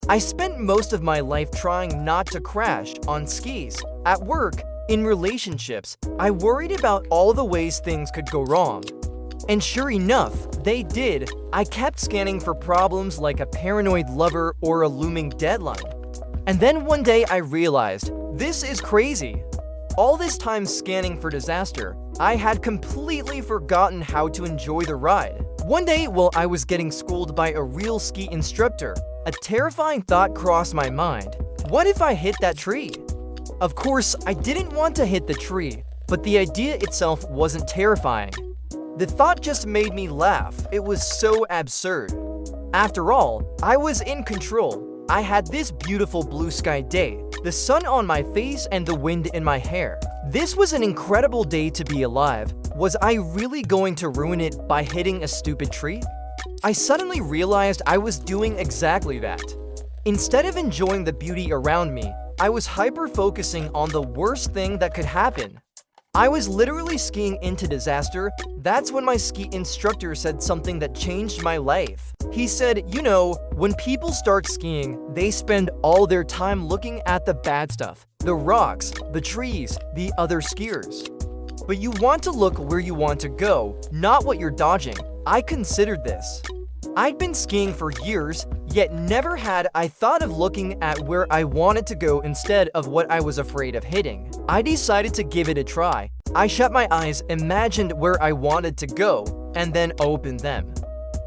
I spent most of my life trying not to crash on skis. At work, in relationships, I worried about all the ways things could go wrong. And sure enough, they did. I kept scanning for problems like a paranoid lover or a looming deadline. And then one day I realized, this is crazy. All this time scanning for disaster, I had completely forgotten how to enjoy the ride. One day, while I was getting schooled by a real ski instructor, a terrifying thought crossed my mind. What if I hit that tree? Of course, I didn't want to hit the tree, but the idea itself wasn't terrifying. The thought just made me laugh. It was so absurd. After all, I was in control. I had this beautiful blue sky day, the sun on my face and the wind in my hair. This was an incredible day to be alive. Was I really going to ruin it by hitting a stupid tree? I suddenly realized I was doing exactly that. Instead of enjoying the beauty around me, I was hyper-focusing on the worst thing that could happen. I was literally skiing into disaster. That's when my ski instructor said something that changed my life. He said, you know, when people start skiing, they spend all their time looking at the bad stuff, the rocks, the trees, the other skiers. But you want to look where you want to go, not what you're dodging. I considered this. I'd been skiing for years, yet never had I thought of looking at where I wanted to go instead of what I was afraid of hitting. I decided to give it a try. I shut my eyes, imagined where I wanted to go, and then opened them.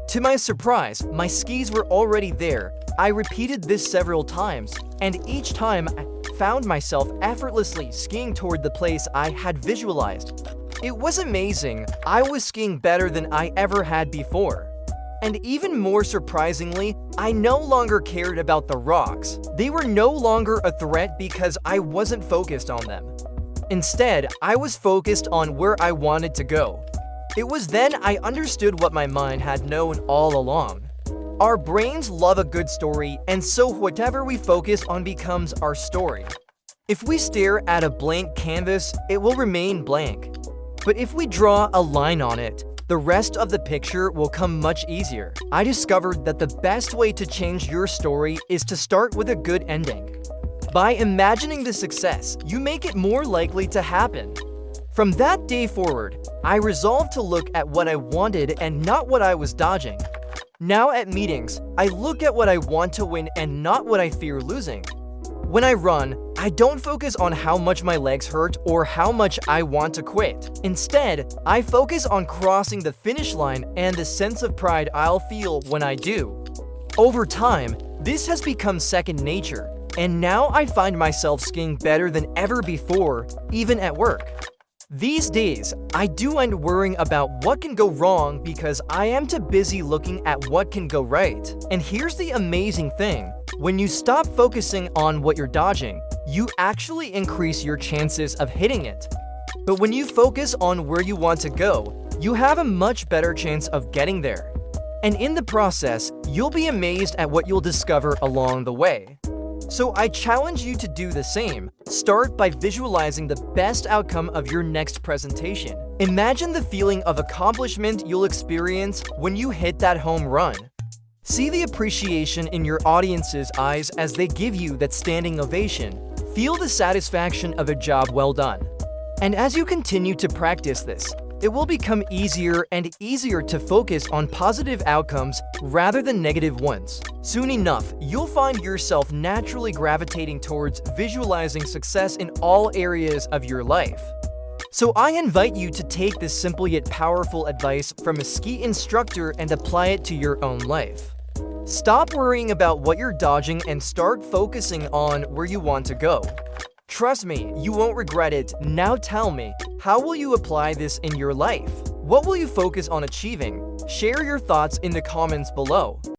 To my surprise, my skis were already there. I repeated this several times, and each time I found myself effortlessly skiing toward the place I had visualized. It was amazing. I was skiing better than I ever had before. And even more surprisingly, I no longer cared about the rocks. They were no longer a threat because I wasn't focused on them. Instead, I was focused on where I wanted to go. It was then I understood what my mind had known all along. Our brains love a good story, and so whatever we focus on becomes our story. If we stare at a blank canvas, it will remain blank. But if we draw a line on it, the rest of the picture will come much easier. I discovered that the best way to change your story is to start with a good ending. By imagining the success, you make it more likely to happen. From that day forward, I resolved to look at what I wanted and not what I was dodging. Now at meetings, I look at what I want to win and not what I fear losing. When I run, I don't focus on how much my legs hurt or how much I want to quit. Instead, I focus on crossing the finish line and the sense of pride I'll feel when I do. Over time, this has become second nature, and now I find myself skiing better than ever before, even at work. These days, I do end worrying about what can go wrong because I am too busy looking at what can go right. And here's the amazing thing. When you stop focusing on what you're dodging, you actually increase your chances of hitting it. But when you focus on where you want to go, you have a much better chance of getting there. And in the process, you'll be amazed at what you'll discover along the way. So I challenge you to do the same. Start by visualizing the best outcome of your next presentation. Imagine the feeling of accomplishment you'll experience when you hit that home run. See the appreciation in your audience's eyes as they give you that standing ovation. Feel the satisfaction of a job well done. And as you continue to practice this, it will become easier and easier to focus on positive outcomes rather than negative ones. Soon enough, you'll find yourself naturally gravitating towards visualizing success in all areas of your life. So I invite you to take this simple yet powerful advice from a ski instructor and apply it to your own life. Stop worrying about what you're dodging and start focusing on where you want to go. Trust me, you won't regret it. Now tell me, how will you apply this in your life? What will you focus on achieving? Share your thoughts in the comments below.